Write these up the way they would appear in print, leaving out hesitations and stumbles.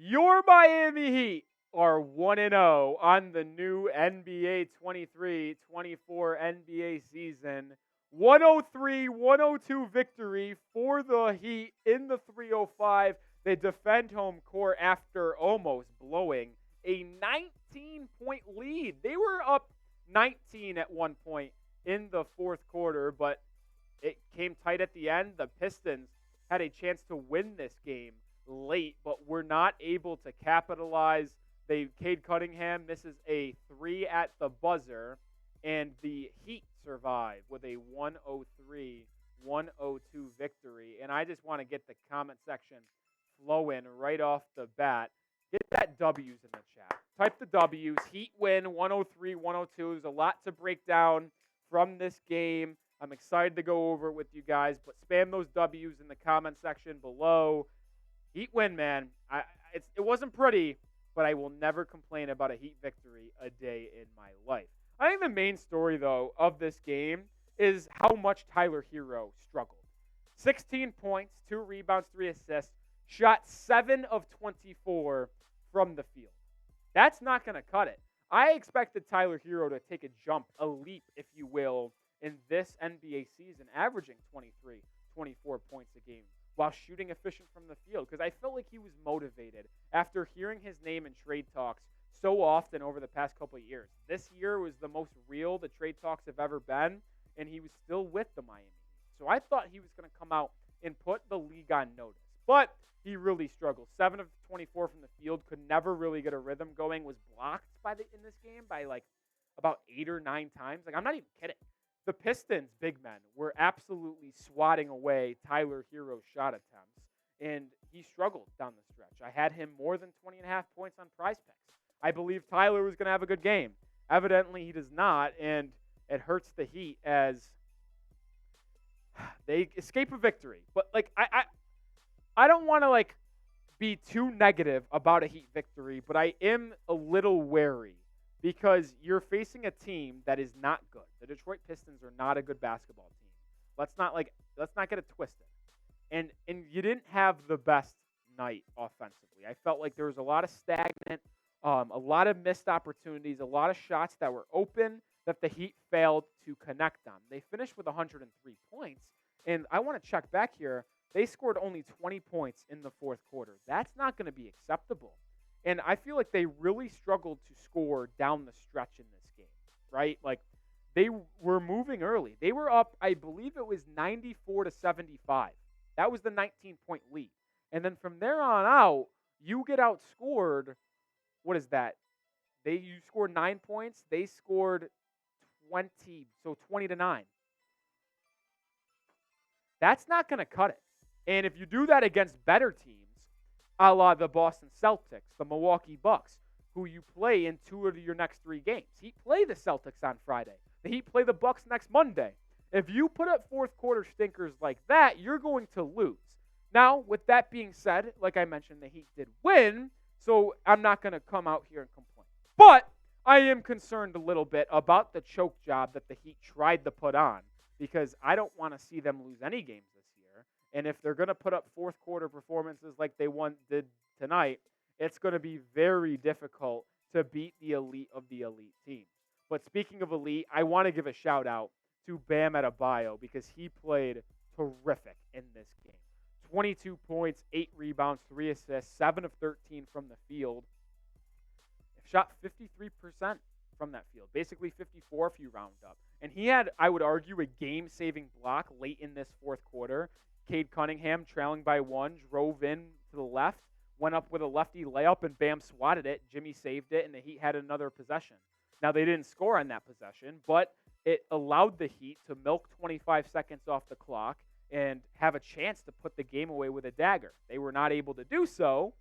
Your Miami Heat are 1-0 on the new NBA 23-24 NBA season. 103-102 victory for the Heat in the 305. They defend home court after almost blowing a 19-point lead. They were up 19 at one point in the fourth quarter, but it came tight at the end. The Pistons had a chance to win this game late, but were not able to capitalize. Cade Cunningham misses a three at the buzzer, and the Heat survive with a 103-102 victory. And I just want to get the comment section flowing right off the bat. Get that W's in the chat. Type the W's. Heat win 103-102. There's a lot to break down from this game. I'm excited to go over it with you guys, but spam those W's in the comment section below. Heat win, man. It wasn't pretty, but I will never complain about a Heat victory a day in my life. I think the main story, though, of this game is how much Tyler Herro struggled. 16 points, 2 rebounds, 3 assists, shot 7 of 24 from the field. That's not going to cut it. I expected Tyler Herro to take a jump, a leap, if you will, in this NBA season, averaging 23, 24 points a game while shooting efficient from the field, because I felt like he was motivated after hearing his name in trade talks so often over the past couple of years. This year was the most real the trade talks have ever been, and he was still with the Miami Heat. So I thought he was going to come out and put the league on notice. But he really struggled. 7 of 24 from the field, could never really get a rhythm going, was blocked in this game by like about 8 or 9 times. Like, I'm not even kidding. The Pistons, big men, were absolutely swatting away Tyler Herro's shot attempts, and he struggled down the stretch. I had him more than 20.5 points on PrizePicks. I believe Tyler was going to have a good game. Evidently, he does not, and it hurts the Heat as they escape a victory. But like, I don't want to like be too negative about a Heat victory, but I am a little wary because you're facing a team that is not good. The Detroit Pistons are not a good basketball team. Let's not get it twisted. And you didn't have the best night offensively. I felt like there was a lot of stagnant, a lot of missed opportunities, a lot of shots that were open that the Heat failed to connect on. They finished with 103 points, and I want to check back here. They scored only 20 points in the fourth quarter. That's not going to be acceptable. And I feel like they really struggled to score down the stretch in this game, right? Like, they were moving early. They were up, I believe it was 94-75. That was the 19-point lead. And then from there on out, you get outscored. What is that? You scored 9 points. They scored 20, so 20-9. That's not going to cut it. And if you do that against better teams, a la the Boston Celtics, the Milwaukee Bucks, who you play in 2 of your next 3 games. Heat play the Celtics on Friday. The Heat play the Bucks next Monday. If you put up fourth quarter stinkers like that, you're going to lose. Now, with that being said, like I mentioned, the Heat did win, so I'm not going to come out here and complain. But I am concerned a little bit about the choke job that the Heat tried to put on, because I don't want to see them lose any games this year. And if they're going to put up fourth quarter performances like they did tonight, it's going to be very difficult to beat the elite of the elite teams. But speaking of elite, I want to give a shout out to Bam Adebayo because he played terrific in this game. 22 points, 8 rebounds, 3 assists, 7 of 13 from the field. Shot 53% from that field, basically 54 if you round up. And he had, I would argue, a game-saving block late in this fourth quarter. Cade Cunningham, trailing by 1, drove in to the left, went up with a lefty layup, and Bam swatted it. Jimmy saved it, and the Heat had another possession. Now, they didn't score on that possession, but it allowed the Heat to milk 25 seconds off the clock and have a chance to put the game away with a dagger. They were not able to do so,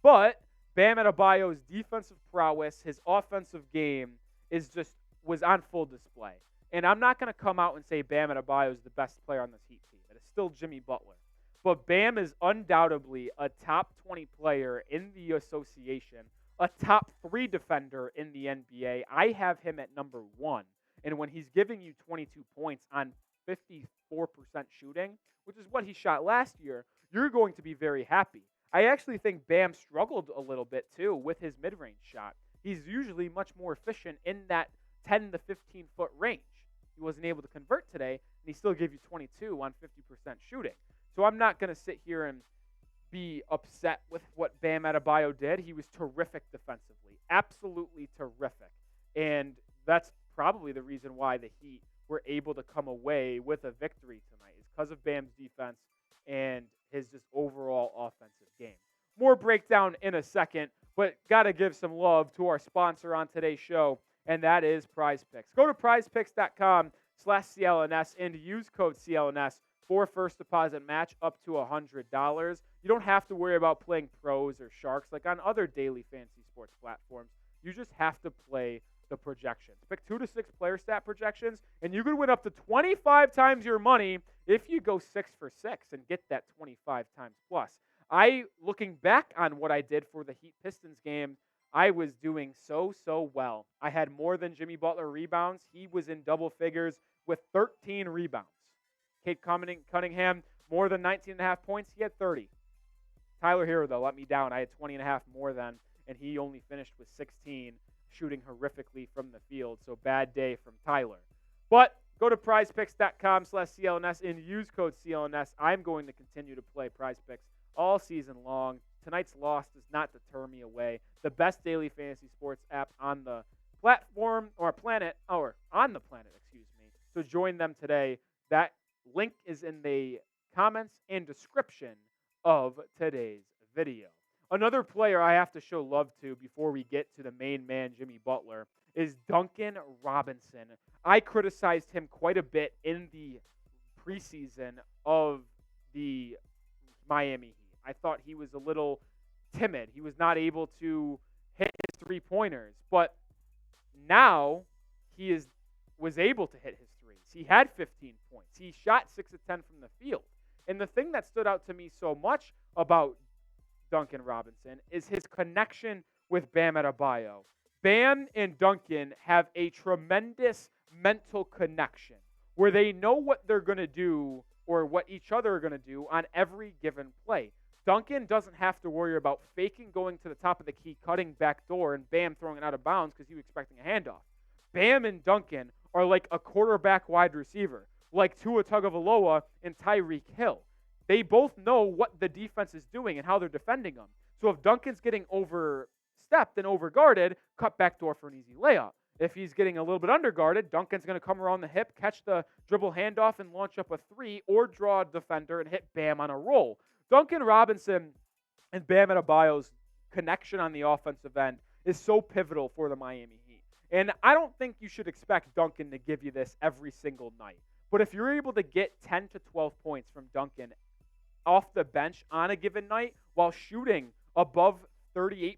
but Bam Adebayo's defensive prowess, his offensive game, was on full display. And I'm not going to come out and say Bam Adebayo is the best player on this Heat team. It is still Jimmy Butler. But Bam is undoubtedly a top 20 player in the association, a top 3 defender in the NBA. I have him at number 1. And when he's giving you 22 points on 54% shooting, which is what he shot last year, you're going to be very happy. I actually think Bam struggled a little bit too with his mid-range shot. He's usually much more efficient in that 10 to 15 foot range. He wasn't able to convert today, and he still gave you 22 on 50% shooting. So I'm not going to sit here and be upset with what Bam Adebayo did. He was terrific defensively, absolutely terrific. And that's probably the reason why the Heat were able to come away with a victory tonight, is because of Bam's defense and his just overall offensive game. More breakdown in a second, but got to give some love to our sponsor on today's show, and that is PrizePicks. Go to prizepicks.com/CLNS and use code CLNS for first deposit match up to $100. You don't have to worry about playing pros or sharks like on other daily fantasy sports platforms. You just have to play the projections. Pick 2 to 6 player stat projections, and you could win up to 25 times your money if you go 6 for 6 and get that 25 times plus. Looking back on what I did for the Heat Pistons game, I was doing so well. I had more than Jimmy Butler rebounds. He was in double figures with 13 rebounds. Kate Cunningham, more than 19.5 points. He had 30. Tyler Herro, though, let me down. I had 20.5 more than, and he only finished with 16, shooting horrifically from the field. So bad day from Tyler. But go to prizepicks.com/CLNS and use code CLNS. I'm going to continue to play PrizePicks all season long. Tonight's loss does not deter me away. The best daily fantasy sports app on the platform or planet, or on the planet, excuse me. So join them today. That link is in the comments and description of today's video. Another player I have to show love to before we get to the main man, Jimmy Butler, is Duncan Robinson. I criticized him quite a bit in the preseason of the Miami Heat. I thought he was a little timid. He was not able to hit his three-pointers. But now he was able to hit his threes. He had 15 points. He shot 6 of 10 from the field. And the thing that stood out to me so much about Duncan Robinson is his connection with Bam Adebayo. Bam and Duncan have a tremendous mental connection where they know what they're going to do or what each other are going to do on every given play. Duncan doesn't have to worry about faking going to the top of the key, cutting back door, and Bam throwing it out of bounds because he was expecting a handoff. Bam and Duncan are like a quarterback wide receiver, like Tua Tagovailoa and Tyreek Hill. They both know what the defense is doing and how they're defending them. So if Duncan's getting overstepped and overguarded, cut back door for an easy layup. If he's getting a little bit underguarded, Duncan's going to come around the hip, catch the dribble handoff, and launch up a three, or draw a defender and hit Bam on a roll. Duncan Robinson and Bam Adebayo's connection on the offensive end is so pivotal for the Miami Heat. And I don't think you should expect Duncan to give you this every single night. But if you're able to get 10 to 12 points from Duncan off the bench on a given night while shooting above 38%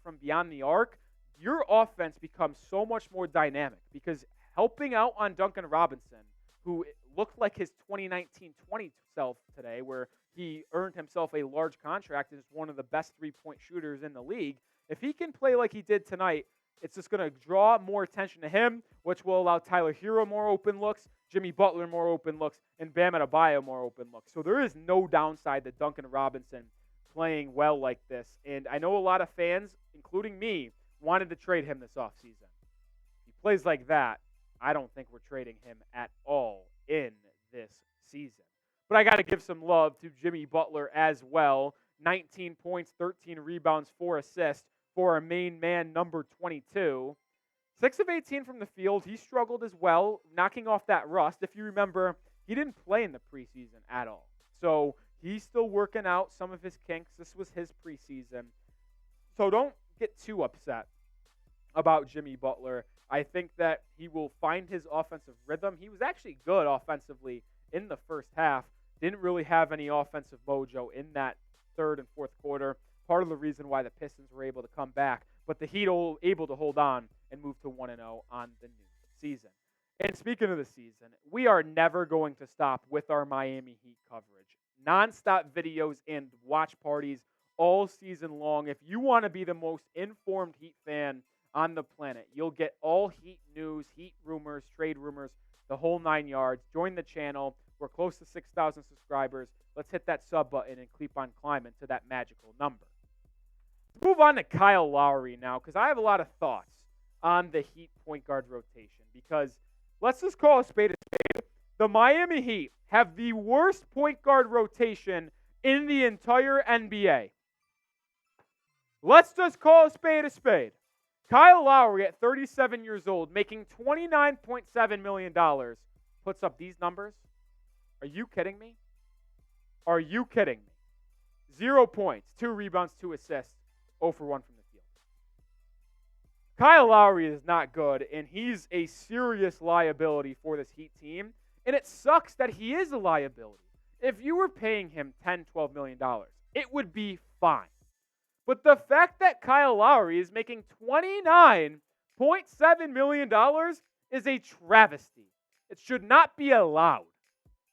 from beyond the arc, your offense becomes so much more dynamic because helping out on Duncan Robinson, who looked like his 2019-20 self today, where he earned himself a large contract and is one of the best three-point shooters in the league, if he can play like he did tonight, it's just going to draw more attention to him, which will allow Tyler Herro more open looks, Jimmy Butler more open looks, and Bam Adebayo more open looks. So there is no downside to Duncan Robinson playing well like this. And I know a lot of fans, including me, wanted to trade him this offseason. He plays like that, I don't think we're trading him at all in this season. But I got to give some love to Jimmy Butler as well. 19 points, 13 rebounds, 4 assists for our main man, number 22. 6 of 18 from the field. He struggled as well, knocking off that rust. If you remember, he didn't play in the preseason at all. So he's still working out some of his kinks. This was his preseason. So don't get too upset about Jimmy Butler. I think that he will find his offensive rhythm. He was actually good offensively in the first half. Didn't really have any offensive mojo in that third and fourth quarter. Part of the reason why the Pistons were able to come back. But the Heat were able to hold on and move to 1-0 on the new season. And speaking of the season, we are never going to stop with our Miami Heat coverage. Non-stop videos and watch parties all season long. If you want to be the most informed Heat fan on the planet, you'll get all Heat news, Heat rumors, trade rumors, the whole 9 yards. Join the channel. We're We're close to 6,000 subscribers. Let's hit that sub button and keep on climbing to that magical number. Let's move on to Kyle Lowry now, because I have a lot of thoughts on the Heat point guard rotation. Because let's just call a spade a spade. The Miami Heat have the worst point guard rotation in the entire NBA. Let's just call a spade a spade. Kyle Lowry, at 37 years old, making $29.7 million, puts up these numbers. Are you kidding me? Are you kidding me? 0 points, 2 rebounds, 2 assists, 0 for 1 from the field. Kyle Lowry is not good, and he's a serious liability for this Heat team. And it sucks that he is a liability. If you were paying him $10, $12 million, it would be fine. But the fact that Kyle Lowry is making $29.7 million is a travesty. It should not be allowed.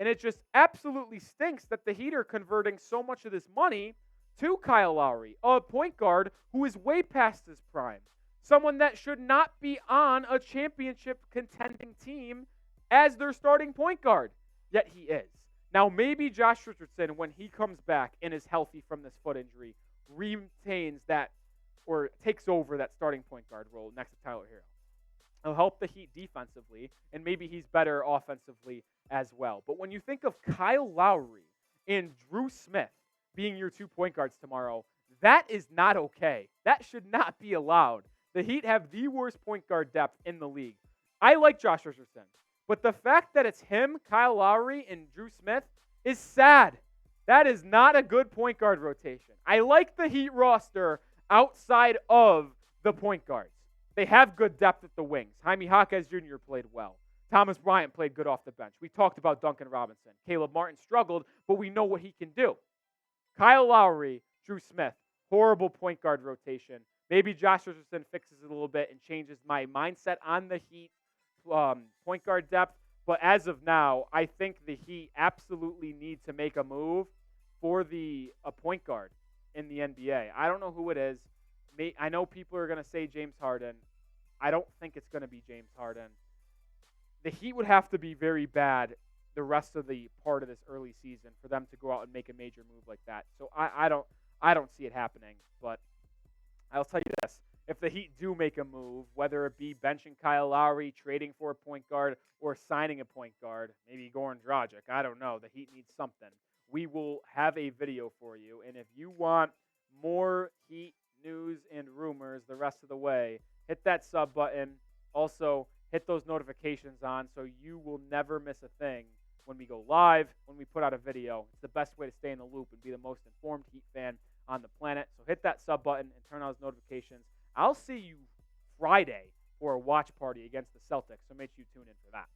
And it just absolutely stinks that the Heat are converting so much of this money to Kyle Lowry, a point guard who is way past his prime. Someone that should not be on a championship contending team as their starting point guard. Yet he is. Now, maybe Josh Richardson, when he comes back and is healthy from this foot injury, retains that or takes over that starting point guard role next to Tyler Herro. He'll help the Heat defensively, and maybe he's better offensively as well. But when you think of Kyle Lowry and Drew Smith being your 2 point guards tomorrow, that is not okay. That should not be allowed. The Heat have the worst point guard depth in the league. I like Josh Richardson, but the fact that it's him, Kyle Lowry, and Drew Smith is sad. That is not a good point guard rotation. I like the Heat roster outside of the point guards. They have good depth at the wings. Jaime Jaquez Jr. played well. Thomas Bryant played good off the bench. We talked about Duncan Robinson. Caleb Martin struggled, but we know what he can do. Kyle Lowry, Drew Smith, horrible point guard rotation. Maybe Josh Richardson fixes it a little bit and changes my mindset on the Heat point guard depth. But as of now, I think the Heat absolutely need to make a move for a point guard in the NBA. I don't know who it is. I know people are going to say James Harden. I don't think it's going to be James Harden. The Heat would have to be very bad the rest of the part of this early season for them to go out and make a major move like that. So I don't see it happening. But I'll tell you this. If the Heat do make a move, whether it be benching Kyle Lowry, trading for a point guard, or signing a point guard, maybe Goran Dragic, I don't know. The Heat needs something. We will have a video for you. And if you want more Heat news and rumors the rest of the way, hit that sub button. Also, hit those notifications on so you will never miss a thing when we go live, when we put out a video. It's the best way to stay in the loop and be the most informed Heat fan on the planet. So hit that sub button and turn on those notifications. I'll see you Friday for a watch party against the Celtics, so make sure you tune in for that.